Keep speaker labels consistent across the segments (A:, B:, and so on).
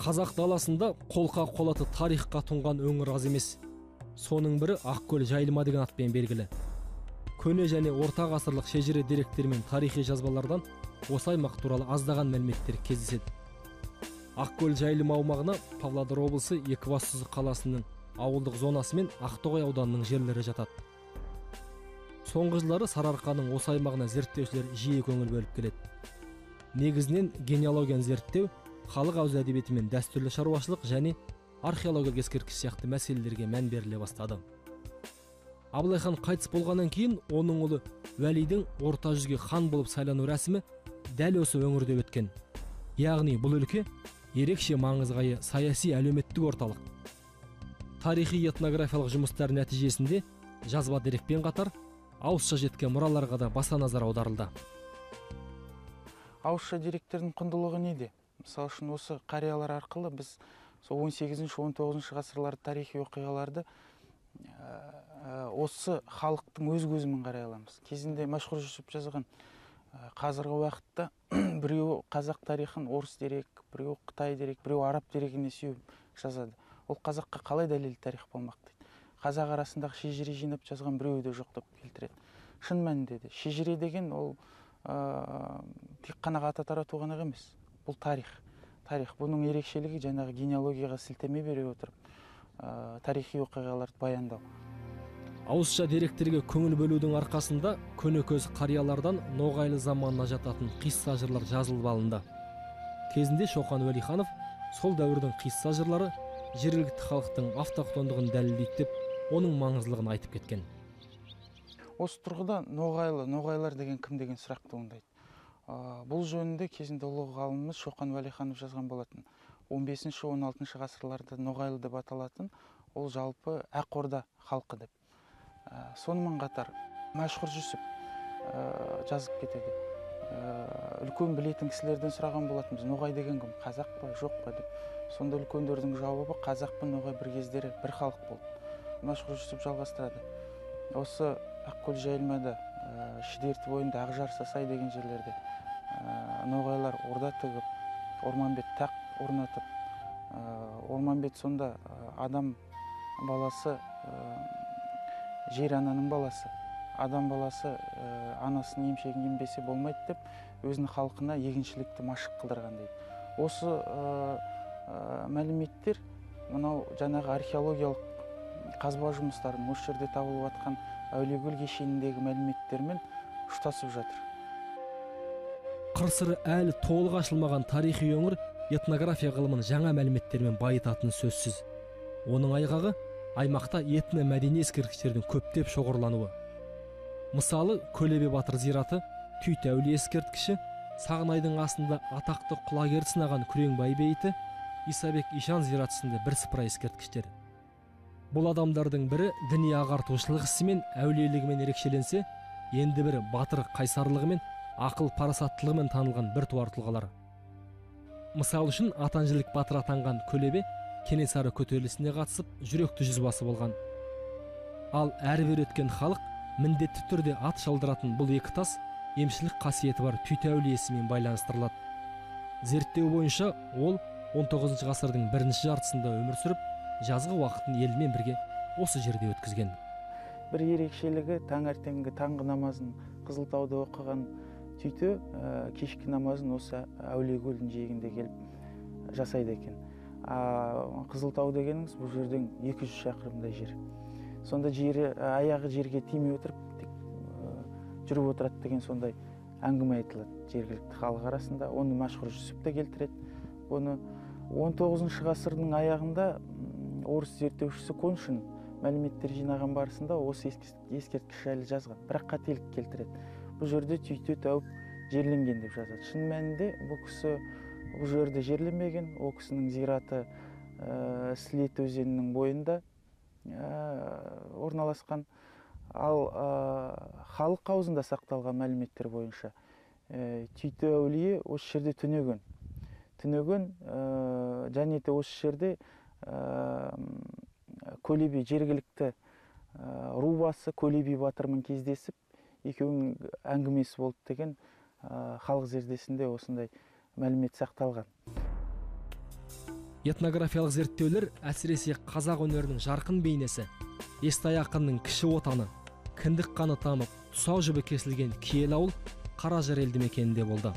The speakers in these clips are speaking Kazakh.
A: Қазақ даласында қолқа қолаты тарихқа тұнған өңір аз емес. Соның бірі Ақкөл жайылма деген атпен белгілі. Көне және орта ғасырлық шежіре деректер мен тарихи жазбалардан осы аймақ туралы аздаған мәліметтер кездеседі. Ақкөл жайылма аумағына Павлодар облысы Екібастұз қаласының ауылдық зонасы мен Ақтоғай ауданының жерлері жатады. Соңғы жылдары Сарыарқаның осы аймағына зерттеушілер жиі көңіл бөліп келеді. Негізінен генеалогияны зерттеу, халық ауыз әдебиеті мен дәстүрлі шаруашылық және археологиялық ескерткіш сияқты мәселелерге мән беріле бастады. Абылай хан қайтыс болғаннан кейін оның ұлы Уәлидің орта жүзге хан болып сайлану рәсімі дәл осы өңірде өткен. Яғни бұл өлке ерекше маңызға ие саяси әлеуметтік орталық. Тарихи этнографиялық жұмыстар нәтижесінде жазба дерекпен қатар ауызша жеткен мұраларға да баса назар аударылды.
B: Ауызша деректердің құндылығы неде? Мысалы үшін осы қариялар арқылы біз 18-19 ғасырлар тарихи оқиғаларды осы халықтың өз көзімен қарай аламыз. Кезінде Мәшһүр Жүсіп жазған қазіргі уақытта біреуі қазақ тарихын орыс дерек, біреуі Қытай дерек, біреуі араб дерегіне сүйеп жазады. Ол қазаққа қалай дәлел тарих болмақ дейді. Қазақ арасындағы шежіре жинап жазған біреуі де жоқ деп келтіреді. Шын мәнінде де шежіре деген ол тек қана ата тарату ғана емес. Бұл тарих. Бұның ерекшелігі жаңағы генеалогияға сілтеме бере отырып, тарихи оқиғаларды баяндау.
A: Ауызша деректерге көңіл бөлудің арқасында көнекөз қариялардан ноғайлы заманына жататын қисса жырлар жазылып алынды. Кезінде Шоқан Уәлиханов сол дәуірдің қисса жырлары жергілікті халықтың автохтондығын дәлелдейді деп, оның маңыздылығын айтып кеткен.
B: Осы тұрғыда ноғайлар деген кім деген сұрақ туындайды. Бұл жөнінде кезінде ұлы ғалымымыз Шоқан Уәлиханов жазған болатын. 15-16 ғасырларда ноғайлы деп аталатын, ол жалпы Ақ Орда халқы деп. Сонымен қатар Мәшһүр Жүсіп жазып кетеді. Үлкен білетін кісілерден сұраған болатынбыз, ноғай деген кім, қазақ па, жоқ па деп. Сонда үлкендердің жауабы қазақ пен ноғай бір кездері бір халық болды. Мәшһүр Жүсіп жалғастырады. Осы Ақкөл жайылмада, Шідерті бойында Ақжар Сасай деген жерлерде ноғайлар орда тігіп, Орманбет тақ орнатып, Орманбет сонда адам баласы, жер ананың баласы, адам баласы анасын емшегін ембесе болмайды деп, өзінің халқына егіншілікті машық қылдырған дейді. Осы мәліметтер мынау жаңағы археологиялық қазба жұмыстарын осы жерде табылып жатқан Әулиекөл кешеніндегі мәліметтермен ұштасып жатыр.
A: Қыр-сыры әлі толық ашылмаған тарихи өңір этнография ғылымын жаңа мәліметтермен байытатыны сөзсіз. Оның айғағы аймақта этно-мәдени ескерткіштердің көптеп шоғырлануы. Мысалы, Көлебе батыр зираты, Түйт әулие ескерткіші, Сағынайдың астында атақты құлагер сынаған Күреңбай бейіті, Исабек Ишан зираты сынды бірсыпыра ескерткіштер. Бұл адамдардың бірі діни ағартушылық ісімен, әулиелігімен ерекшеленсе, енді бірі батыр қайсарлығымен, ақыл парасаттылығымен танылған бір туар тұлғалар. Мысал үшін Атанжілік батыр атанған Көлебе Кенесары көтерілісіне қатысып, жүректі жүзбасы болған. Ал әрбір өткен халық міндетті түрде ат шалдыратын бұл екі тас емшілік қасиеті бар Түйт әулиесімен байланыстырылады. Зерттеу бойынша ол 19 ғасырдың бірінші жартысында өмір сүріп, жазғы уақытын елмен бірге осы жерде өткізген.
B: Бір ерекшелігі таңертеңгі таңғы намазын Қызылтауда оқыған Түйті кешкі намазын осы Әулиекөлдің жиегінде келіп жасайды екен. Қызылтау дегеніңіз бұл жерден 200 шақырымдай жер. Сонда аяғы жерге тимей отырып жүріп отырады деген сондай әңгіме айтылады жергілікті халық арасында. Оны Мәшһүр Жүсіп те келтіреді. Оны 19 ғасырдың аяғында орыс зерттеушісі Коншин мәліметтер жинаған барысында осы ескерткіш жайлы жазған, бірақ қателік келтіреді. Бұл жерде Түйте тәуіп жерленген деп жазады. Шын мәнінде бұл кісі бұл жерде жерленбеген, ол кісінің зираты Сілет өзенінің бойында орналасқан. Ал халық аузында сақталған мәліметтер бойынша Түйте әулие осы жерде түнеген. Және де осы жерде Көлебе жергілікті рубасы Көлебе батырмен кездесіп, екеуінің әңгімесі болды деген халық зердесінде осындай мәлімет сақталған.
A: Этнографиялық зерттеулер әсіресе қазақ өнерінің жарқын бейнесі, Естай ақынның кіші отаны, кіндік қаны тамып, тұсау жібі кесілген киелі ауыл Қаражар елді мекенінде болды.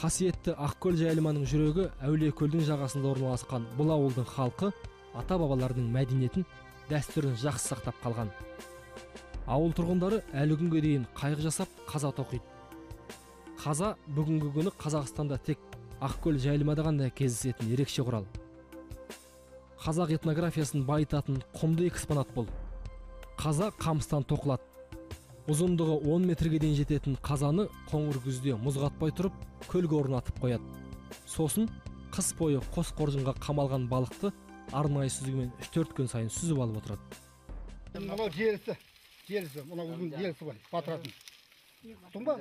A: Қасиетті Ақкөл жайылманың жүрегі Әулиекөлдің жағасында орналасқан бұл ауылдың халқы ата-бабалардың мәдениетін, дәстүрін жақсы сақтап қалған. Ауыл тұрғындары әлі күнге дейін қайық жасап, қаза тоқиды. Қаза бүгінгі күні Қазақстанда тек Ақкөл жайылмада ғана кездесетін ерекше құрал. Қазақ этнографиясын байытатын құнды экспонат бұл. Қаза қамыстан тоқылады. Ұзындығы 10 метрге дейін жететін қазаны қоңыр күзде мұз қатпай тұрып, көлге орнатып қояды. Сосын қыс бойы қос қоржынға қамалған балықты арнайы сүзгімен 3-4 күн сайын сүзіп алып отырады.
C: Мынау желісі, мынау ұзын желісі бар, батыратын. Тұң ба?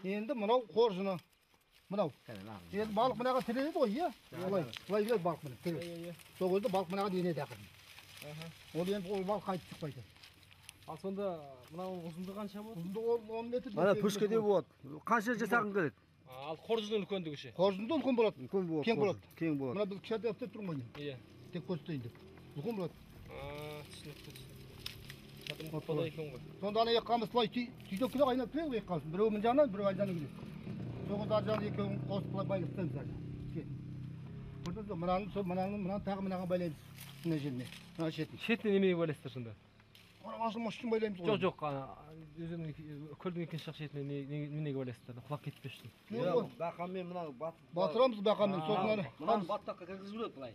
C: Енді мынау қоржыны. Мынау. Енді балық мынаға тіреледі ғой, иә? Олай келеді балық мына тіреледі. Сол кезде балық мынаға денеді ақырын. Ол енді ол балық қайтып шықпайды.
A: Ал сонда мынау ұзындығы қанша болады?
C: Ұзындығы 10 метр.
D: Ана пүшкеде болады. Қанша жасағың келеді?
A: Ал қоржынның үлкендігі ше?
C: Қоржында үлкен болады. Кең болады.
D: Кең болады.
C: Мына біз кішкентай деп тұрмын ғой.
A: Иә.
C: Тек көрсетейін деп. Үлкен болады.
A: Түсінікті. Қапада екен ғой.
C: Сонда ана қамыс былай түйдек келе айнап келе қалсын. Біреуі мына жағынан, біреуі ар жағынан келеді. Соғыз ар жағынан екеуін қосып былай байлықтаймыз ар жағынан. Көрдіңіз бе? Мынаны тағы мынаған байлаймыз. Мына жеріне. Мына шетін.
A: Шетіне немеге байлайсыздар сонда?
C: Асылмаш үшін байлаймыз ғой.
A: Жоқ, өзінің көлдің екінші жақ шетіне немеге байлайсыздар? Құлақ кетпес үшін.
D: Бақанмен мынау
C: батырамыз бақанмен. Сосын
D: мынаны баттаққа кіргізіп жүреді былай.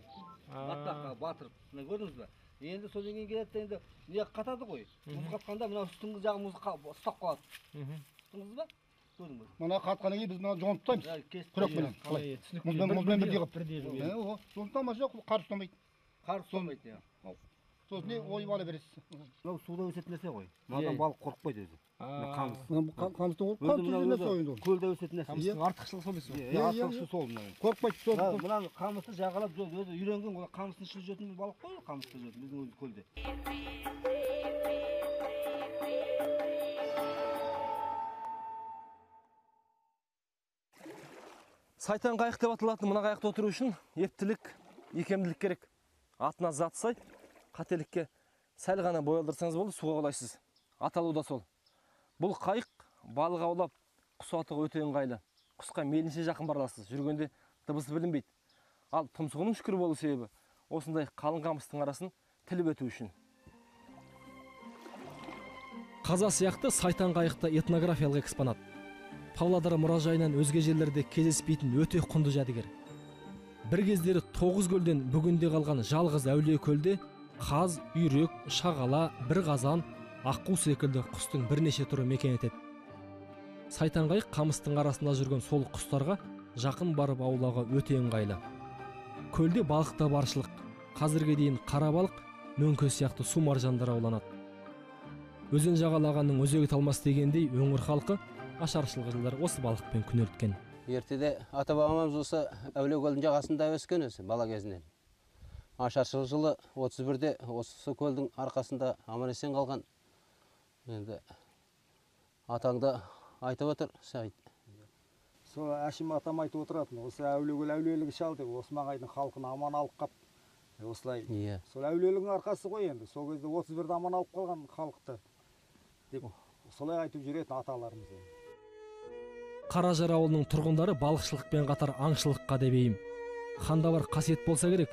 D: Баттаққа батырып. Мына көрдіңіз бе? Енді содан кейін келеді енді не қатады ғой. Мұз қатқанда мына үстіңгі жағы мұз ұстап қалады. Ұстыңыз ба? Көрдің бе?
C: Мына қатқаннан кейін біз мына жоңыттаймыз. Күрекпенен.
A: Қалай?
C: Мұзбен бірдей қылып. Сосын тамаша қар ұстамайды.
D: Қар ұстамайды.
C: Сосын не ойып ала бересіз.
D: Мынау суда өсетін нәрсе ғой. Мынадан балық қорықпайды өзі. Қамыс.
C: Қамыстың қамыс нәрсе.
D: Көлде өсетін нәрсе.
A: Қамыстың артықшылығы сол дейсіз ғой?
D: Артықшылығы сол мынау.
C: Қорықпайды сол.
D: Мынаны қамысты жағалап өзі үйренген ол қамыстың ішінде жүретін балық қой, қамыста жүретін біздің өзі көлде.
A: Сайтан қайық деп аталатын мына қайықта отыру үшін ептілік, икемділік керек. Атына зат сай, қателікке сәл ғана бой алдырсаңыз болды, суға құлайсыз. Аталу да сол. Бұл қайық балық аулап, құс атуға өте ыңғайлы. Құсқа мейлінше жақын барасыз, жүргенде дыбысы білінбейді. Ал тұмсығының шүкір болу себебі осындай қалың қамыстың арасын тіліп өту үшін. Қаза сияқты Сайтан қайықта этнографиялық экспонат. Павлодар мұражайынан өзге жерлерде кездеспейтін өте құнды жәдігер. Бір кездері 9 көлден бүгінде қалған жалғыз Әулиекөлде қаз, үйрек, шағала, бір қазан, аққу секілді құстың бірнеше түрі мекен етеді. Сайтан қайық қамыстың арасында жүрген сол құстарға жақын барып аулауға өте ыңғайлы. Көлде балық та баршылық. Қазірге дейін қара балық, мөңке сияқты су маржандар ауланады. Өзен жағалағанның өзегі талмас дегендей өңір халқы ашаршылық жылдар осы балықпен күнелткен.
E: Ертеде ата-бабамыз осы Әулиекөлдің жағасында өскен өзі бала кезінен. Ашаршылық жылы 31-де осы көлдің арқасында аман-есен қалған. Енді атаңда айтып отыр, Сағит.
F: Сол Әшім атам айтып отыратын, осы Әулиекөл әулиелігі шал деп, осы маңайдың халқын аман алып қап. Осылай. Сол әулиелігінің арқасы ғой енді. Сол кезде 31-де аман алып қалған халықты деп солай айтып жүретін аталарымыз.
A: Қаражар ауылының тұрғындары балықшылықпен қатар аңшылыққа да бейім. Қанда бар қасиет болса керек,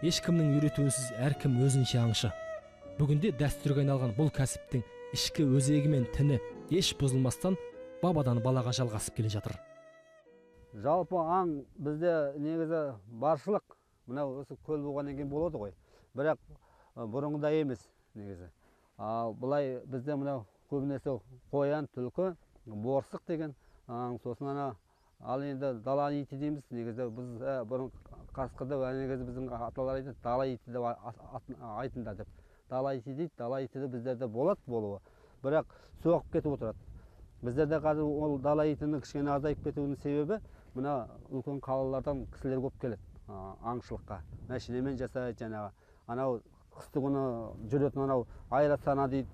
A: ешкімнің үйретуінсіз әркім өзінше аңшы. Бүгінде дәстүрге айналған бұл кәсіптің ішкі өзегі мен тіні еш бұзылмастан бабадан балаға жалғасып келе жатыр.
E: Жалпы аң бізде негізі баршылық, мынау осы көл болғаннан кейін болады ғой. Бірақ бұрынғыдай емес негізі. Бұлай бізде мынау көбінесе қоян, түлкі, борсық деген сосын ал енді дала иті дейміз. Негізі біз бұрын қасқырды негізі біздің аталар айтады, дала иті деп айтында деп. Дала иті дейді, дала иті біздерде болады болуы. Бірақ соғып кетіп отырады. Біздерде қазір ол дала итінің кішкене азайып кетуінің себебі мына үлкен қалалардан кісілер көп келеді аңшылыққа. Мәшинемен жасайды жаңағы. Анау қысты күні жүретін анау айрасана дейді,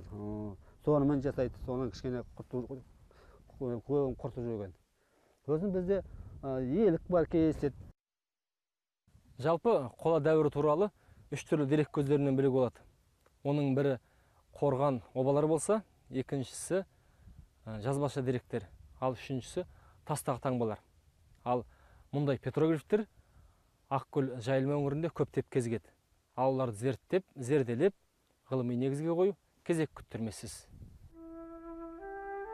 E: сонымен жасайды. Соның кішкене құрты жүрген. Сосын бізде елік бар кездеседі.
A: Жалпы қола дәуірі туралы 3 түрлі дерек көздерінен білуге болады. Оның бірі қорған обалар болса, екіншісі жазбаша деректер, ал үшіншісі тастағы таңбалар. Ал мұндай петроглифтер Ақкөл жайылма өңірінде көптеп кезігеді. Ал оларды зерттеп, зерделеп, ғылыми негізге қою кезек күттірмесіз.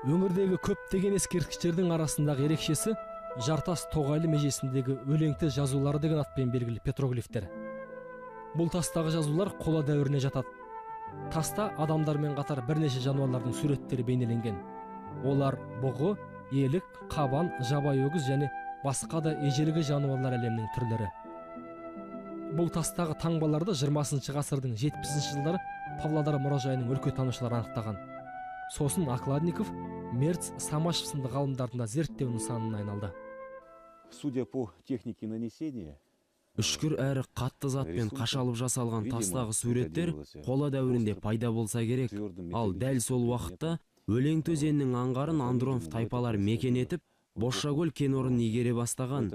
A: Өңірдегі көптеген ескерткіштердің арасындағы ерекшесі Жартас Тоғайлы межесіндегі өлеңті жазулары деген атпен белгілі петроглифтер. Бұл тастағы жазулар қола дәуіріне жатады. Таста адамдармен қатар бірнеше жануарлардың суреттері бейнеленген. Олар бұғы, елік, қабан, жабайы өгіз және басқа да ежелгі жануарлар әлемінің түрлері. Бұл тастағы таңбаларды 20 ғасырдың 70 жылдары Павлодар мұражайының өлкетанушылары анықтаған. Сосын Акладников, Мерц, Самашев сынды ғалымдардың зерттеу нысанына айналды.
G: Судя по технике нанесения,
H: үшкір әрі қатты затпен қашалып жасалған тастағы суреттер қола дәуірінде пайда болса керек. Ал дәл сол уақытта Өлеңті өзенінің аңғарын Андронов тайпалар мекен етіп, Бошшакөл кен орнын игере бастаған.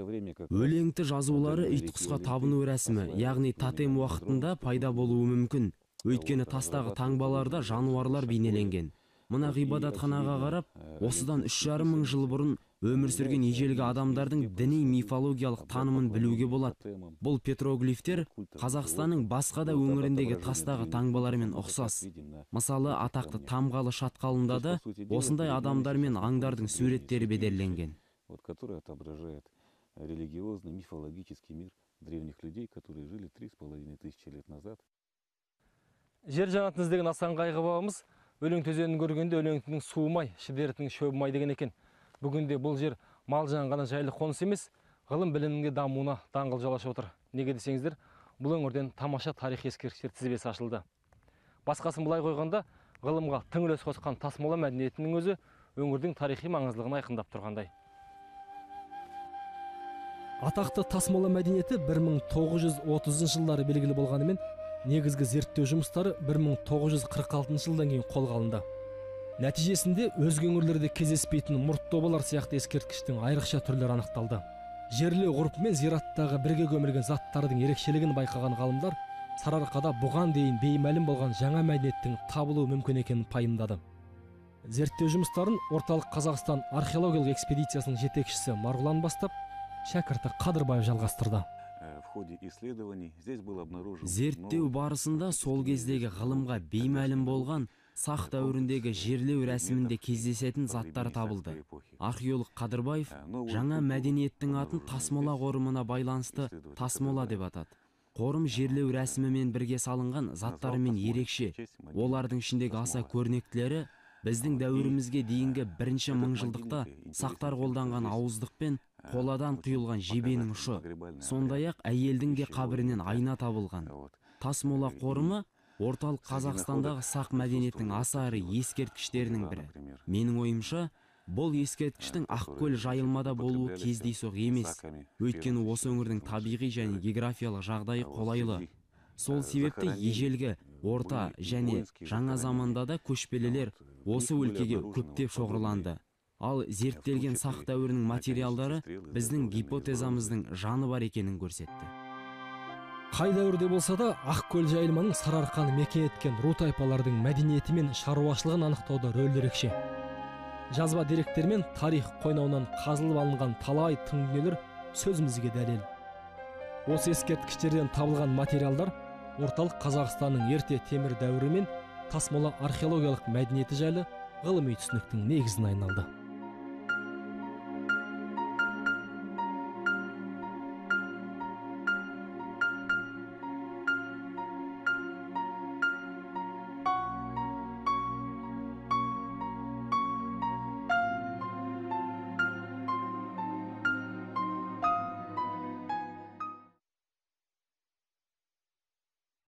H: Өлеңті жазулары итқұсқа табыну рәсімі, яғни тотем уақытында пайда болуы мүмкін. Өйткені тастағы таңбаларда жануарлар бейнеленген. Мына ғибадатханаға қарап, осыдан 3,5 мың жыл бұрын өмір сүрген ежелгі адамдардың діни мифологиялық танымын білуге болады. Бұл петроглифтер Қазақстанның басқа да өңіріндегі тастағы таңбаларымен ұқсас. Мысалы, атақты Тамғалы шатқалында да осындай адамдар мен аңдардың суреттері бедерленген.
G: Который отображает религиозный мифологический мир древних людей, которые жили 3500 лет назад.
A: Жер жанатын іздеген Асан Қайғы бабамыз өлеңті өзенін көргенде өлеңтінің суымай, шідертінің шөбімай деген екен. Бүгінде бұл жер мал жан ғана жайлы қоныс емес, ғылым білімнің дамуына даңғыл жол ашып отыр. Неге десеңіздер, бұл өңірден тамаша тарих ескерткіштер тізбесі ашылды. Басқасын былай қойғанда, ғылымға тың үлес қосқан тасмола мәдениетінің өзі өңірдің тарихи маңыздылығын айқындап тұрғандай. Атақты тасмола мәдениеті 1930 жылдары белгілі болғанымен, негізгі зерттеу жұмыстары 1946 жылдан кейін қолға алынды. Нәтижесінде өзге өңірлерде кездеспейтін мұртты обалар сияқты ескерткіштің айрықша түрлері анықталды. Жерлеу ғұрпымен зираттағы бірге көмілген заттардың ерекшелігін байқаған ғалымдар Сарыарқада бұған дейін беймәлім болған жаңа мәдениеттің табылуы мүмкін екенін пайымдады. Зерттеу жұмыстарын Орталық Қазақстан археологиялық экспедициясының жетекшісі Марғұлан бастап, шәкірті Қадырбаев жалғастырды.
H: Зерттеу барысында сол кездегі ғылымға беймәлім болған сақ дәуіріндегі жерлеу рәсімінде кездесетін заттар табылды. Археолог Қадырбаев жаңа мәдениеттің атын тасмола қорымына байланысты тасмола деп атады. Қорым жерлеу рәсімімен бірге салынған заттарымен ерекше. Олардың ішіндегі аса көрнектілері біздің дәуірімізге дейінгі 1-ші мыңжылдықта сақтар қолданған ауыздық пен қоладан құйылған жебенің ұшы. Сондай-ақ әйелдің де қабірінен айна табылған. Тасмола қорымы Орталық Қазақстандағы сақ мәдениетінің аса ірі ескерткіштерінің бірі. Менің ойымша, бұл ескерткіштің Ақкөл жайылмада болуы кездейсоқ емес. Өйткені осы өңірдің табиғи және географиялық жағдайы қолайлы. Сол себепті ежелгі, орта және жаңа заманда да көшпелілер осы өлкеге көптеп шоғырланды. Ал зерттелген сақ дәуірінің материалдары біздің гипотезамыздың жаны бар екенін көрсетті.
A: Қай дәуірде болса да, Ақкөл жайылманың Сарыарқаны мекен еткен ру тайпалардың мәдениеті мен шаруашылығын анықтауда рөлі ерекше. Жазба деректер мен тарих қойнауынан қазылып алынған талай тың дүниелер сөзімізге дәлел. Осы ескерткіштерден табылған материалдар Орталық Қазақстанның ерте темір дәуірі мен тасмола археологиялық мәдениеті жайлы ғылыми түсініктің негізіне айналды.